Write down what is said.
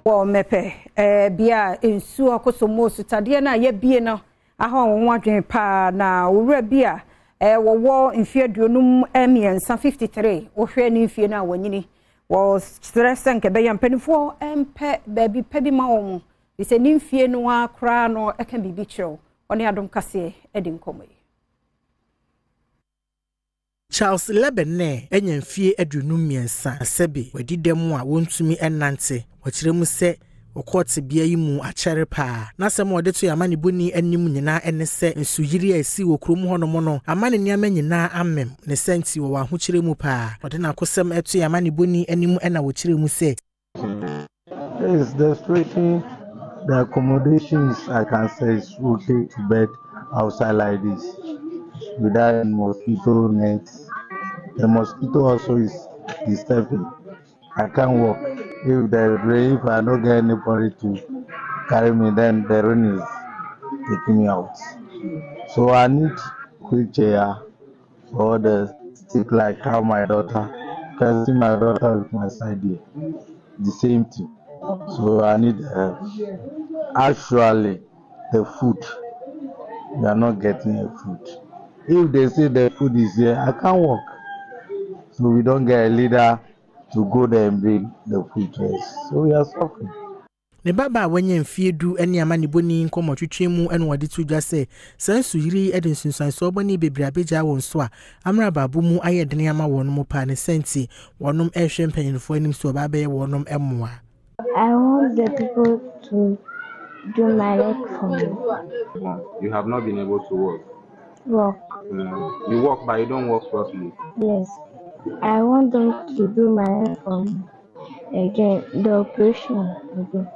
wo mepe bia ensu akosomo sutade na ye bie no aha won adwen pa na owura bia wo mfie aduonum emiensa 53 ohwe ni mfie na wanyini wo stress nke be yampanifo empe baby pe bi ma won bi se ni mfie no akra no eka bibi kiro oni Adom Kasee edi nkomo Charles Lebene enya mfie aduonum miensa sebe wadidem a wontumi enante wakiremu se okoti bia yi mu achere pa na se mo de to yamane boni anim nyina ene se nsuyiri asi wo krom hono no amane niam nyina amem ne senti wo ahokiremu pa ode na akosem eto yamane boni anim ena wo kiremu se is the straightening the accommodations I can say is okay to bed outside like this without mosquito nets. The mosquito also is disturbing. I can't walk. If the rain, if I don't get anybody to carry me, then the rain is taking me out. So I need quick chair or the stick like how my daughter, can see my daughter with my side here. The same thing. So I need actually the food. We are not getting the food. If they say the food is here, I can't walk. So we don't get a leader to go there and bring the food to us. So we are suffering. Ne baba wanya mfie du ene amane boni nkomo twetwemu ene wade tu dwa se sansu yiri ede sunsan so boni bebra beja won so a amra babu mu ayedene ama wonom pa ne senti wonom ehwe mpanyinfo anim so ba be wonom emmoa. I want the people to do my work for me. You have not been able to work. You work but you don't work properly. Yes. I want them to do my work for me. Again, the operation again.